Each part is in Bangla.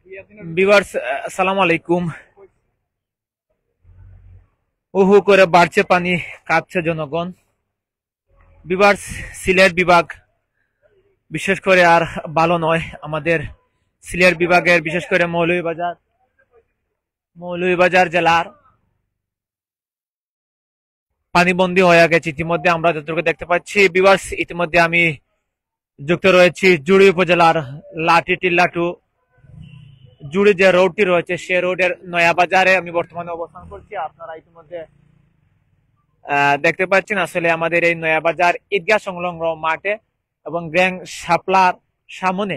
ভিউয়ার্স, আসসালামু আলাইকুম। উহু করে বাড়ছে পানি, কাঁপছে জনগণ। ভিউয়ার্স, সিলেট বিভাগ বিশেষ করে আর ভালো নয়। আমাদের সিলেট বিভাগের বিশেষ করে মৌলভীবাজার জেলার পানিবন্দী হয়ে গেছে ইতিমধ্যে, আমরা যতটুকু দেখতে পাচ্ছি। ভিউয়ার্স, ইতিমধ্যে আমি যুক্ত রয়েছি জুড়ি উপজেলার লাঠি টিল্লা টু জুড়ি যে রোডটি রয়েছে সে রোডের নয়া বাজারে আমি বর্তমানে অবস্থান করছি। আপনারা ইতিমধ্যে দেখতে পাচ্ছেন আসলে আমাদের এই নয়া বাজার ঈদগাহ সংলগ্ন মাঠে এবং গ্র্যাং শাপলার সামনে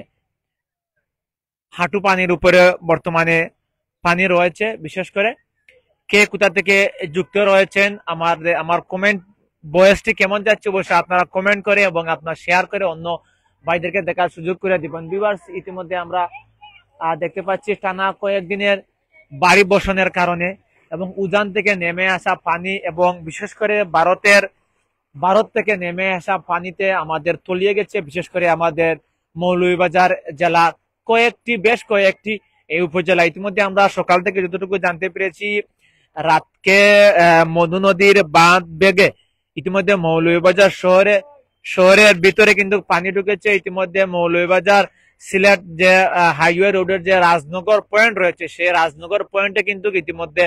হাঁটু পানির উপরে বর্তমানে পানি রয়েছে। বিশেষ করে কে কোথা থেকে যুক্ত রয়েছেন, আমার কমেন্ট বয়সটি কেমন যাচ্ছে অবশ্যই আপনারা কমেন্ট করে এবং আপনারা শেয়ার করে অন্য ভাইদেরকে দেখার সুযোগ করে দিবেন। ভিউয়ার্স, ইতিমধ্যে আমরা দেখতে পাচ্ছি টানা কয়েকদিনের বাড়ি বসানোর কারণে এবং উজান থেকে নেমে আসা পানি এবং বিশেষ করে ভারত থেকে নেমে আসা পানিতে আমাদের তলিয়ে গেছে। বিশেষ করে আমাদের মৌলভীবাজার জেলার বেশ কয়েকটি এই উপজেলা। ইতিমধ্যে আমরা সকাল থেকে যতটুকু জানতে পেরেছি, রাতকে মধু নদীর বাঁধ বেগে ইতিমধ্যে মৌলভীবাজার শহরের ভিতরে কিন্তু পানি ঢুকেছে। ইতিমধ্যে মৌলভীবাজার সিলেট যে হাইওয়ে রোডের যে রাজনগর পয়েন্ট রয়েছে সেই রাজনগর পয়েন্টে কিন্তু ইতিমধ্যে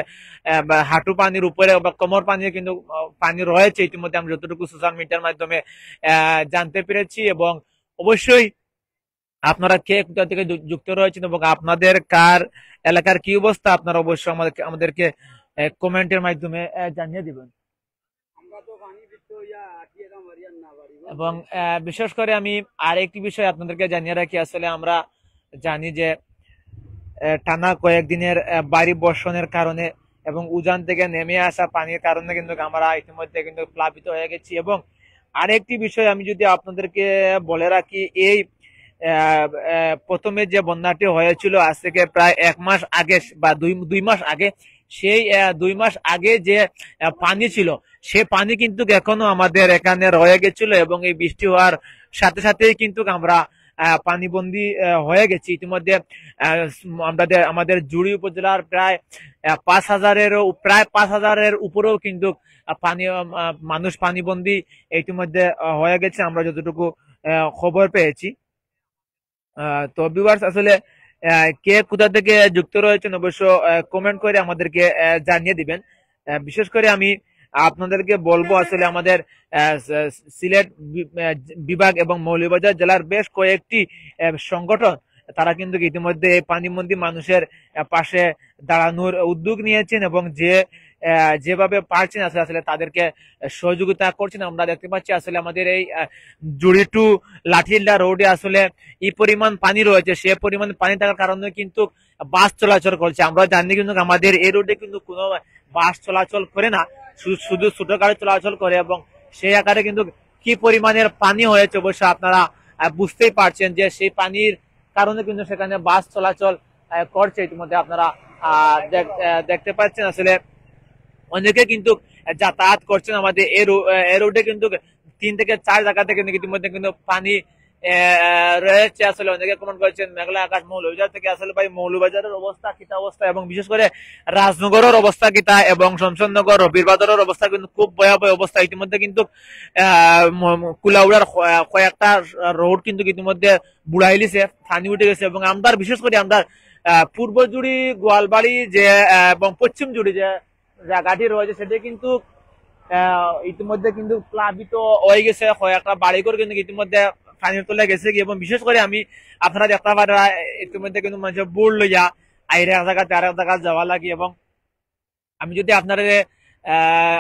হাঁটু পানির উপরে বা কোমর পানির কিন্তু পানি রয়েছে। ইতিমধ্যে আমি যতটুকু সোশ্যাল মিডিয়ার মাধ্যমে জানতে পেরেছি। এবং অবশ্যই আপনারা কে কোথা থেকে যুক্ত রয়েছেন এবং আপনাদের কার এলাকার কি অবস্থা আপনারা অবশ্যই আমাদেরকে কমেন্টের মাধ্যমে জানিয়ে দিবেন। এবং বিশেষ করে আমি আরেকটি বিষয় আপনাদেরকে জানিয়ে রাখি, আসলে আমরা জানি যে টানা কয়েকদিনের বাড়ি বর্ষণের কারণে এবং উজান থেকে নেমে আসা পানির কারণে কিন্তু আমরা ইতিমধ্যে কিন্তু প্লাবিত হয়ে গেছি। এবং আরেকটি বিষয় আমি যদি আপনাদেরকে বলে রাখি, এই প্রথমে যে বন্যাটি হয়েছিল আজ থেকে প্রায় 1 মাস আগে বা দুই মাস আগে, সেই 2 মাস আগে যে পানি ছিল সে পানি কিন্তু এখনো আমাদের এখানে রয়ে গেছিল এবং এই বৃষ্টি হওয়ার সাথে সাথেই কিন্তু আমরা পানিবন্দী হয়ে গেছি। ইতিমধ্যে আমাদের জুড়ি উপজেলার প্রায় 5,000-এর উপরেও কিন্তু মানুষ পানিবন্দী ইতিমধ্যে হয়ে গেছে, আমরা যতটুকু খবর পেয়েছি। তো ভিউয়ার্স, আসলে কে কোথা থেকে যুক্ত রয়েছেন অবশ্য কমেন্ট করে আমাদেরকে জানিয়ে দিবেন। বিশেষ করে আমি আপনাদেরকে বলবো, আসলে আমাদের সিলেট বিভাগ এবং মৌলভীবাজার জেলার বেশ কয়েকটি সংগঠন তারা কিন্তু ইতিমধ্যে পানিবন্দী মানুষের পাশে দাঁড়ানোর উদ্যোগ নিয়েছেন এবং যেভাবে পারছেন আসলে তাদেরকে সহযোগিতা করছেন। আমরা দেখতে পাচ্ছি আসলে আমাদের এই জুড়ি টু লাঠিল্লা রোডে আসলে এই পরিমাণ পানি রয়েছে, সে পরিমাণ পানি থাকার কারণে কিন্তু বাস চলাচল করছে। আমরা জানি কিন্তু আমাদের এই রোডে কিন্তু কোনো বাস চলাচল করে না, শুধু ছোট গাড়ি চলাচল করে এবং সেই আকারে কিন্তু কি পরিমাণের পানি হয়েছে অবশ্য আপনারা বুঝতেই পারছেন যে সেই পানির কারণে কিন্তু সেখানে বাস চলাচল করছে। ইতিমধ্যে আপনারা দেখতে পাচ্ছেন আসলে অনেকে কিন্তু যাতায়াত করছেন আমাদের এই রোডে কিন্তু 3 থেকে 4 জায়গা থেকে ইতিমধ্যে কিন্তু পানি রয়েছে। আসলে অনেকে কমেন্ট করেছেন মেঘলা আকাশ মৌলভীবাজার থেকে, আসলে ভাই মৌলভীবাজারের অবস্থা কিতা অবস্থা এবং বিশেষ করে রাজনগরের অবস্থা কিতা এবং শমশাননগর রবিরবাজারের অবস্থা কিন্তু খুব ভয়াবহ অবস্থা। ইতিমধ্যে কিন্তু কুলাউড়ার কয়েকটা রোড কিন্তু ইতিমধ্যে বুড়াইলিছে, পানি উঠে গেছে এবং আমরা বিশেষ করে আমরা পূর্ব জুড়ি গোয়ালবাড়ি যে এবং পশ্চিম জুড়ি যে জায়গাটি রয়েছে সেটি কিন্তু ইতিমধ্যে কিন্তু প্লাবিত হয়ে গেছে, কয়েকটা বাড়িঘর কিন্তু ইতিমধ্যে পানির তলে গেছে এবং বিশেষ করে আমি আপনারা দেখতে পারেন ইতিমধ্যে কিন্তু মানুষের বুড় লইয়া আইরে এক জায়গা আর এক জায়গা যাওয়া লাগে। এবং আমি যদি আপনারা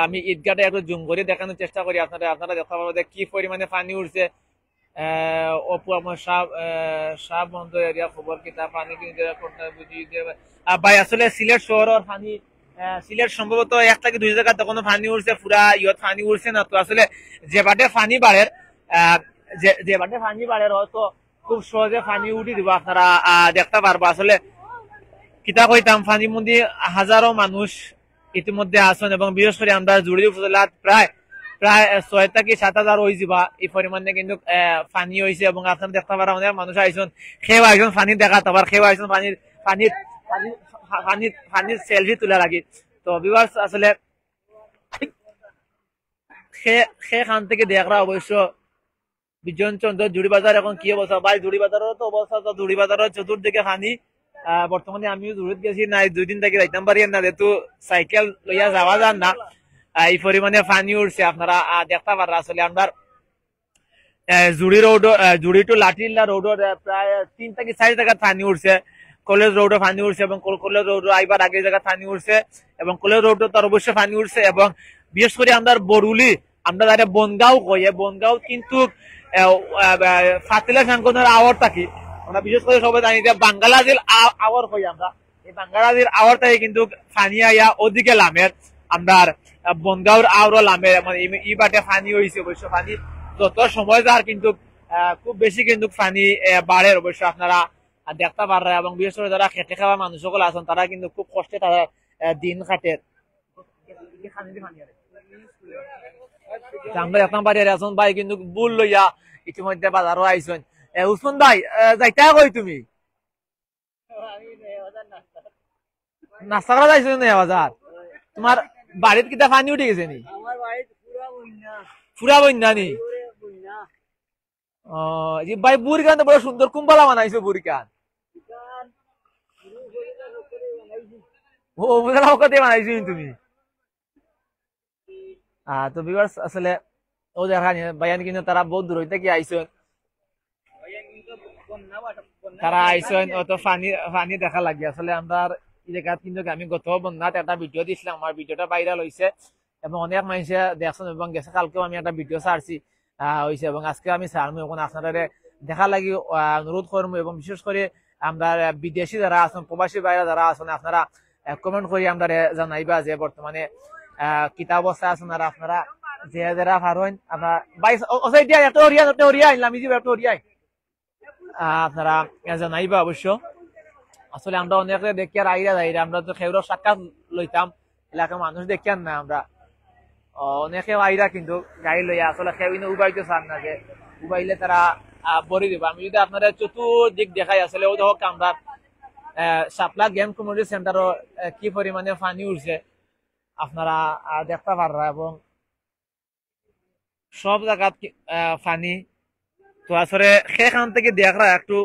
আমি ঈদগাহটা একটু জুম করে দেখানোর চেষ্টা করি, আপনারা দেখতে পাবেন কি পরিমাণে পানি উঠছে। অপু আমার সাপ বন্ধ এরিয়া খবর কিতা পানি কিন্তু ভাই আসলে সিলেট শহরের পানি, সিলেট সম্ভবত 1 থেকে 2 জায়গা তখন পানি উঠছে, পুরা পানি উঠছে না। তো আসলে যে বাটে পানি বাড়ে হয়তো খুব সহজে পানি উঠি দিব, আপনারা দেখতে পারবো। আসলে কিতা কইতাম, পানির মধ্যে হাজারো মানুষ ইতিমধ্যে আসেন এবং বিশেষ করে আমরা জুড়ি উপজেলাত প্রায় 6 থেকে 7,000 হয়ে যাবা এই পরিমাণে কিন্তু পানি হয়েছে এবং আপনারা দেখতে পারা অনেক মানুষ আইসন, খেয়ে আইসন পানি দেখা, আবার খেয়ে আইসন পানির পানির পানির সেলফি তোলা লাগি। তো ভিউয়ার্স আসলে সেখান থেকে দেখরা অবশ্য বিজন চন্দ্র জুড়ি বাজার এখন কি অবস্থা ভাই, জুড়ি বাজারের তো অবস্থা তো জুড়ি বাজারের চতুর্দিকে পানি। বর্তমানে আমিও জুড়িত গেছি না, 2 দিন থেকে যাইতাম পারি না, যেহেতু সাইকেল লইয়া যাওয়া যান না, এই পরিমাণে পানি উঠছে আপনারা দেখতে পারা। আসলে আমরা জুড়ি রোড, জুড়ি টু লাঠিল্লা রোডের প্রায় 3 থেকে 4 জায়গা পানি উঠছে। কলেজ রোডে পানি উঠছে এবং কলেজ রোড আইবার আগে জায়গা পানি উঠছে এবং কলেজ রোড তার অবশ্যই পানি উঠছে। এবং বিশেষ করে আমরা বরুলি, আমরা যারা বনগাঁও কই, বনগাঁও কিন্তু ফাতিলা সাংকনের আওয়ার থাকি, আমরা বিশেষ করে সবাই জানি যে বাঙ্গালাদেশ আওয়ার কই, আমরা এই বাঙ্গালাদেশ আওয়ার থেকে কিন্তু পানি আইয়া ওদিকে লামের, আমরা বনগাঁওর আওয়ারও লামের, মানে এই বাটে পানি হয়েছে। অবশ্য পানি যত সময় যার কিন্তু খুব বেশি কিন্তু পানি বাড়ে অবশ্য আপনারা দেখতে পাররা। এবং বিশেষ করে যারা খেটে খাওয়া মানুষ সকল আছেন তারা কিন্তু খুব কষ্টে তারা দিন কাটে। আমরা দেখতাম পারি আছেন ভাই কিন্তু বুল লইয়া ইতিমধ্যে বাজারও আইসেন। উসমান ভাই যাইতা কই তুমি নাস্তা করা যাইছো না বাজার? তোমার বাড়িত কিতা পানি উঠে গেছে নি? পুরা বন্যা নি? ভাই বুড়ি গান তো বড় সুন্দর কুম্বালা বানাইছো, বুড়ি গান ও বুঝলা বানাইছো তুমি। তো ভিউয়ার্স আসলে ও দেখা ভাইয়ান কিন্তু তারা বহুত দূর হইতে কি আইসেন, তারা আইসেন অত পানি দেখা লাগে। আসলে আমরা এই জায়গাত কিন্তু আমি গত বন্যাত একটা ভিডিও দিছিলাম, আমার ভিডিওটা ভাইরাল হয়েছে এবং অনেক মানুষে দেখছেন এবং গেছে। কালকেও আমি একটা ভিডিও ছাড়ছি হয়েছে এবং আজকে আমি ছাড়বো, এখন আপনারা দেখা লাগি অনুরোধ করবো। এবং বিশেষ করে আমরা বিদেশি যারা আছেন, প্রবাসী বাইরে যারা আছেন, আপনারা কমেন্ট করি আমরা জানাইবা যে বর্তমানে কিতা অবস্থা আছেন। আর আপনারা যে যারা পারেন আপনারা আপনারা জানাইবা অবশ্য। আসলে আমরা অনেক দেখি আর আইরা যাইরা, আমরা তো খেউর সাক্ষাৎ লইতাম এলাকার মানুষ দেখি না, আমরা অনেকে আইরা কিন্তু গাড়ি লইয়া আসলে খেউ উবাইতে চান না, যে উবাইলে তারা বরি দিব। আমি যদি আপনারা চতুর্দিক দেখাই আসলে ও হোক আমরা শাপলা গেম কমিউনিটি সেন্টারও কি পরিমাণে পানি উঠছে আপনারা দেখতে পাররা এবং সব জায়গা পানি। তো আসলে সেখান থেকে দেখরা একটু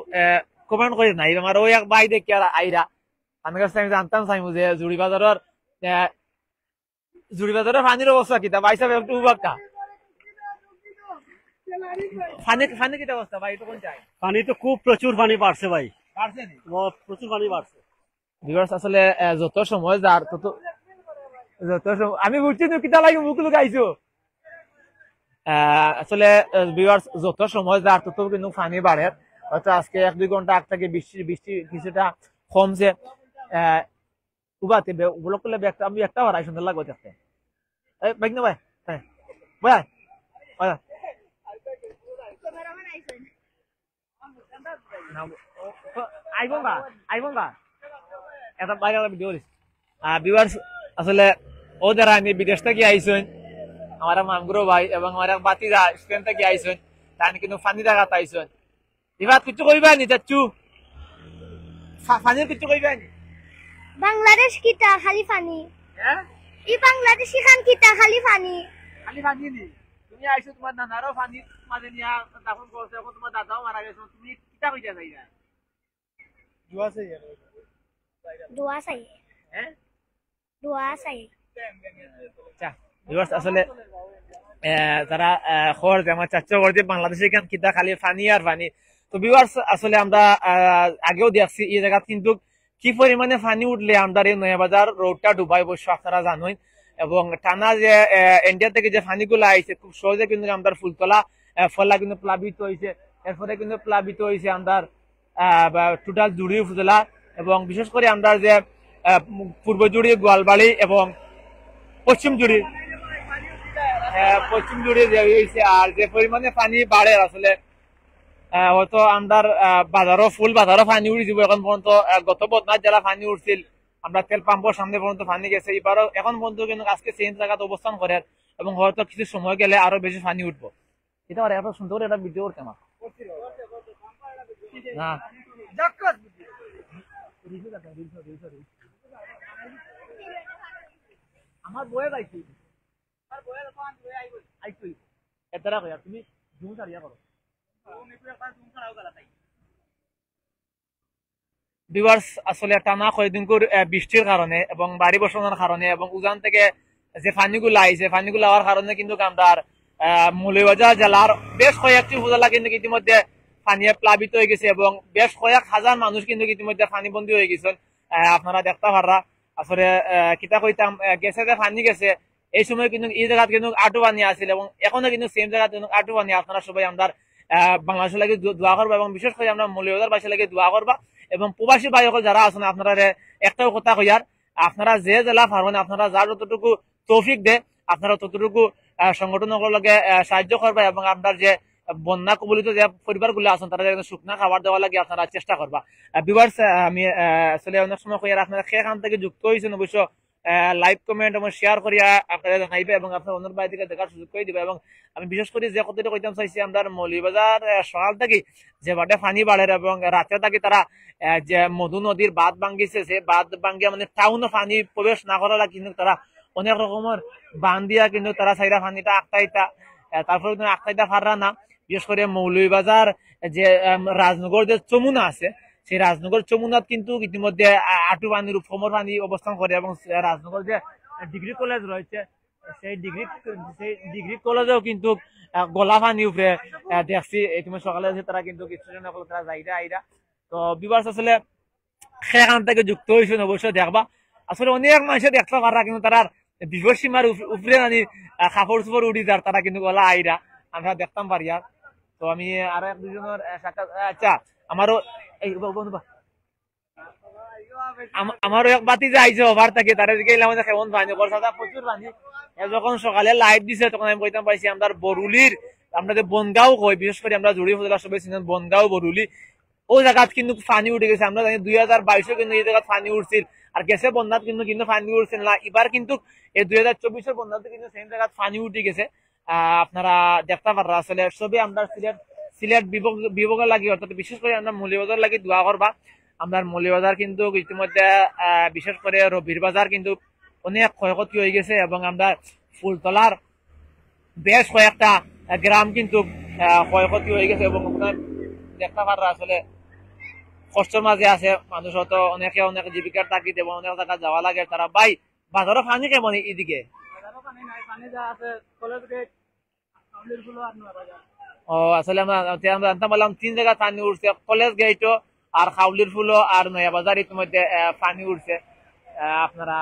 কমেন্ট করে নাই, আমার ওই এক ভাই দেখি আর আইরা আমার কাছে আমি জানতাম চাইমু যে জুড়ি বাজারের পানির অবস্থা কিতা ভাই সাহেব একটু উবাক্কা পানি কিতা অবস্থা ভাই? একটু কোন চাই পানি তো খুব প্রচুর পানি বাড়ছে ভাই, পারছে নি? প্রচুর পানি বাড়ছে। আসলে যত সময় যার তত আমি বুঝছি তুমি কিতা লাগে মুখ লুকাইছো। আসলে ভিউয়ার্স যত সময় যার তত কিন্তু পানি বাড়ে। হয়তো আজকে 1-2 ঘন্টা আগ থেকে বৃষ্টি কিছুটা কমছে। উবাতে ব্লক করলে আমি একটা বাড়াই সুন্দর লাগবে দেখতে। ভাই না ভাই, হ্যাঁ ভাই আসলে ও যারা আমি বিদেশ থেকে আইসেন, আমার মামগুরো ভাই এবং আমার বাতিরা স্পেন থেকে আইসেন, তাই কিন্তু ফানি দেখা আইসেন। এবার কিছু কইবা নি চাচ্ছু? ফানির কিছু কইবা নি? বাংলাদেশ কিতা খালি পানি, হ্যাঁ ই বাংলাদেশ ইখান কিতা খালি পানি, খালি পানি নি? তুমি আইছো তোমার নানারও পানির মাঝে নিয়া দাফন করছে, এখন তোমার দাদাও মারা গেছে, তুমি কিতা কইতা চাইরা? দোয়া চাই, হ্যাঁ দোয়া চাই। আসলে তারা খবর যে আমার চাচ্চা করে যে বাংলাদেশে কেন কিতা খালি পানি আর পানি। তো ভিউয়ার্স আসলে আমরা আগেও দেখছি এই জায়গা কিন্তু কি পরিমাণে পানি উঠলে আমরা এই নয়াবাজার রোডটা ডুবাই অবশ্য আপনারা জানেন। এবং টানা যে ইন্ডিয়া থেকে যে পানিগুলো আইছে খুব সহজে কিন্তু আমরা ফুলতলা ফলা কিন্তু প্লাবিত হয়েছে, এরপরে কিন্তু প্লাবিত হয়েছে আমরা টোটাল জুড়ি উপজেলা এবং বিশেষ করে আমরা যে পূর্ব জুড়ি গোয়ালবাড়ি এবং পশ্চিম জুড়ি যে হয়েছে। আর যে পরিমাণে পানি বাড়ে আসলে হয়তো আমরা বাজারও পানি উঠে যাব। এখন পর্যন্ত গত বদনাথ জেলা পানি উঠছিল, আমরা তেল পাম্পের সামনে পর্যন্ত পানি গেছে, এবারও এখন পর্যন্ত কিন্তু আজকে সেম জায়গাতে অবস্থান করে এবং হয়তো কিছু সময় গেলে আরো বেশি পানি উঠবো। এটা আর এত সুন্দর একটা ভিডিও করতে আমার না আমার বয়ে যাইছি এতরা কইয়া তুমি জুম সারিয়া করো ভিউয়ার্স আসলে টানা কয়েকদিন করে বৃষ্টির কারণে এবং বাড়ি বসানোর কারণে এবং উজান থেকে যে পানিগুলো আইছে পানিগুলো হওয়ার কারণে কিন্তু আমরা মৌলভীবাজার জেলার বেশ কয়েকটি উপজেলা কিন্তু ইতিমধ্যে পানিয়ে প্লাবিত হয়ে গেছে এবং বেশ কয়েক হাজার মানুষ কিন্তু ইতিমধ্যে পানিবন্দী হয়ে গেছেন আপনারা দেখতে পাররা আসলে কিতা কইতাম গেছে যে পানি গেছে এই সময় কিন্তু এই জায়গা কিন্তু আটু পানি আছিল এবং এখনো কিন্তু সেম জায়গা কিন্তু আটু পানি আপনারা সবাই আমরা বাংলাদেশের লাগে দোয়া করবা এবং বিশেষ করে আমরা মৌলভীবাজার বাসীর লাগে দোয়া করবা এবং প্রবাসী ভাই সকল যারা আছেন আপনারা একটাও কথা কইয়ার আপনারা যে জেলা পারবেন আপনারা যার যতটুকু তৌফিক দে আপনারা ততটুকু সংগঠনের লগে সাহায্য করবা এবং আপনার যে বন্যা কবলিত যে পরিবারগুলো আছেন তারা শুকনা খাবার দেওয়া লাগে আপনারা চেষ্টা করবা ভিউয়ার্স আমি আসলে অনেক সময় কইয়ার আপনারা সেখান থেকে যুক্ত হয়েছেন অবশ্য লাইক কমেন্ট এবং শেয়ার করিয়া আপনারা জানাইবে এবং আপনার অন্য বাইরে থেকে দেখার সুযোগ করে দিবে এবং আমি বিশেষ করে যে কথাটা কইতাম চাইছি আমরা মৌলভীবাজার সকাল থেকে যে বাটে পানি বাড়ে এবং রাতে থাকি তারা যে মধু নদীর বাঁধ ভাঙ্গিছে সে বাঁধ ভাঙ্গিয়া মানে টাউনে পানি প্রবেশ না করা লাগে কিন্তু তারা অনেক রকমের বান দিয়া কিন্তু তারা চাইরা পানিটা আটকাইতা তারপরে আটকাইতা পাররা না বিশেষ করে মৌলভীবাজার যে রাজনগর যে চমুনা আছে সেই রাজনগর চমুনাত কিন্তু ইতিমধ্যে আটু পানির কোমর পানি অবস্থান করে এবং রাজনগর যে ডিগ্রি কলেজ রয়েছে সেই ডিগ্রি কলেজেও কিন্তু গলা পানি উপরে দেখছি ইতিমধ্যে সকালে তারা কিন্তু স্টুডেন্ট সকল তারা যাইরা আইরা তো ভিউয়ার্স আসলে সেখান থেকে যুক্ত হয়েছেন অবশ্যই দেখবা আসলে অনেক মানুষের দেখতে পারা কিন্তু তারা বিপদ সীমার উপরে মানে কাপড় চোপড় উড়ি যার তারা কিন্তু গলা আইরা আমরা দেখতাম পারি আর তো আমি আরো এক দুজনের সাক্ষাৎ আচ্ছা আমারও এই আমারও এক বাতি যে আইছে ওভার থাকে তারা দিকে আমাদের কেমন পানি বর্ষা প্রচুর পানি যখন সকালে লাইট দিছে তখন আমি কইতাম পাইছি আমরা বরুলির আমরা যে বনগাঁও কই বিশেষ করে আমরা জড়িয়ে ফজলা সবাই চিনেন বনগাঁও বরুলি ওই জায়গাত কিন্তু পানি উঠে গেছে আমরা জানি 2022 কিন্তু এই জায়গায় পানি উঠছিল আর গেছে বন্যাত কিন্তু পানি উঠছিল না এবার কিন্তু এই 2024 বন্যাতে কিন্তু সেম জায়গায় পানি উঠে গেছে আপনারা দেখতে পাররা আসলে সবই আমরা সিলেট বিভাগের লাগে অর্থাৎ বিশেষ করে আমরা মৌলভীবাজার লাগে দোয়া করবা আমরা মৌলভীবাজার কিন্তু ইতিমধ্যে বিশেষ করে রবির বাজার কিন্তু অনেক ক্ষয়ক্ষতি হয়ে গেছে এবং আমরা ফুলতলার বেশ কয়েকটা গ্রাম কিন্তু ক্ষয়ক্ষতি হয়ে গেছে এবং আপনার দেখতে পাররা আসলে কষ্টের মাঝে আছে মানুষ হয়তো অনেকে অনেক জীবিকার তাগিদ এবং অনেক জায়গা যাওয়া লাগে তারা ভাই বাজারও পানি কেমন এদিকে ও আসলে আমরা জানতাম বললাম 3 জায়গা পানি উঠছে কলেজ গেটও আর খাউলির ফুলও আর নয়া বাজার ইতিমধ্যে পানি উঠছে আপনারা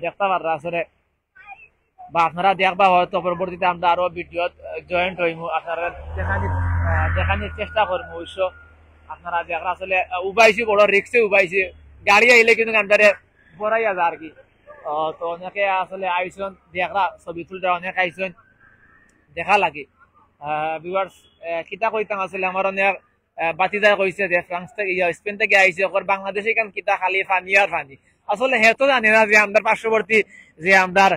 দেখতে পাররা আসলে বা আপনারা দেখবা হয়তো পরবর্তীতে আমরা আরো ভিডিও জয়েন্ট হইম আপনারা দেখানোর চেষ্টা করবো অবশ্য আপনারা দেখা আসলে উবাইছি বড় রিক্সে উবাইছি গাড়ি আইলে কিন্তু আমাদের বড়াই আছে আর কি তো অনেকে আসলে আইসন দেখা ছবি তুলতে অনেক আইসন দেখা লাগে ভিউয়ার্স কিতা কইতাম আসলে আমার অনেক বাতিদার কইছে যে ফ্রান্স থেকে স্পেন থেকে আইছে ওর বাংলাদেশে কেন কিতা খালি পানি আর পানি আসলে হে তো জানে না যে আমাদের পার্শ্ববর্তী যে আমাদের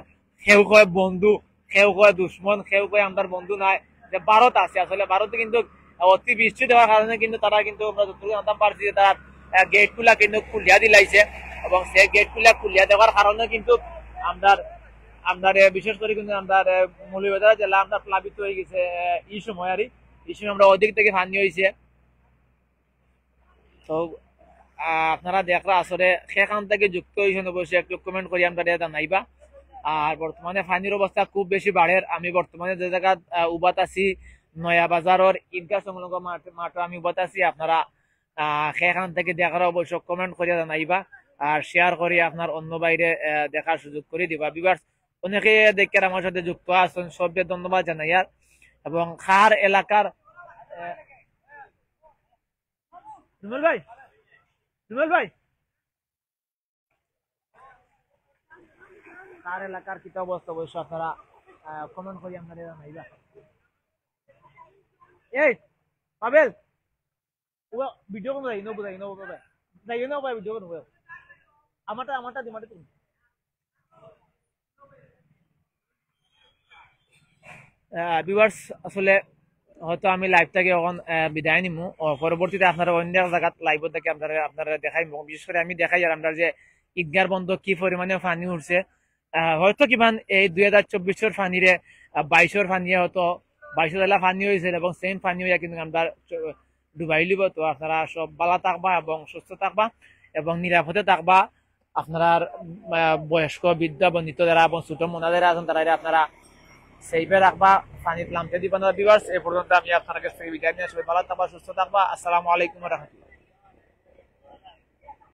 কেউ কয় বন্ধু কেউ কয় দুশ্মন কেউ কয় আমাদের বন্ধু নাই যে ভারত আছে আসলে ভারতে কিন্তু অতি বৃষ্টি দেওয়ার কারণে কিন্তু তারা কিন্তু আমরা যতটুকু জানতাম পারছি যে তারা গেট গুলা কিন্তু খুলিয়া দিলাইছে এবং সেই গেট গুলা খুলিয়া দেওয়ার কারণে কিন্তু আমরা বিশেষ করে কিন্তু আমরা মৌলভীবাজার জেলা আমরা প্লাবিত হয়ে গেছে এই সময় আর এই সময় আমরা অধিক থেকে পানি হয়েছে তো আপনারা দেখরা আসলে সেখান থেকে যুক্ত হয়েছেন অবশ্যই একটু কমেন্ট করি আমরা জানাইবা আর বর্তমানে পানির অবস্থা খুব বেশি বাড়ের আমি বর্তমানে যে জায়গা উবাত আছি নয়া বাজারের ঈদগাহ সংলগ্ন মাঠে আমি উবাত আছি আপনারা সেখান থেকে দেখার অবশ্য কমেন্ট করিয়া জানাইবা আর শেয়ার করি আপনার অন্য বাইরে দেখার সুযোগ করে দিবা ভিউয়ার্স অনেকে দেখে আমার সাথে যুক্ত আছেন সবকে ধন্যবাদ জানাইয়ার এবং খার এলাকার রুমেল ভাই খার এলাকার কিতা অবস্থা অবশ্য আপনারা কমেন্ট করি আপনারা জানাইবা এই পাবেল ভিডিও কোন যাই নো ভাই ভিডিও কোন আমারটা তুমি ভিউয়ার্স আসলে হয়তো আমি লাইভ থেকে এখন বিদায় নিমু পরবর্তীতে আপনারা অন্য এক জায়গাত লাইভ থেকে আপনারা দেখাই বিশেষ করে আমি দেখাই আর আমরা যে ঈদগার বন্ধ কি পরিমাণে ফানি উঠছে হয়তো কিমান এই 2024 ফানিরে 22 ফানিয়ে হয়তো 22 ফানি হয়েছিল এবং সেম ফানি হইয়া কিন্তু আমরা ডুবাই লিব। তো আপনারা সব ভালো থাকবা এবং সুস্থ থাকবা এবং নিরাপদে থাকবা। আপনারা বয়স্ক বৃদ্ধ বন্ধিত যারা এবং ছোট মোনা যারা আছেন তারা আপনারা সেইভাবে রাখবা, পানিতে নামতে দিবা না। ভিউয়ার্স, এই পর্যন্ত আমি আপনার কাছ থেকে বিদায় নিয়ে সবাই ভালো থাকবা, সুস্থ থাকবা। আসসালামু আলাইকুম ওয়া রাহমাতুল্লাহ।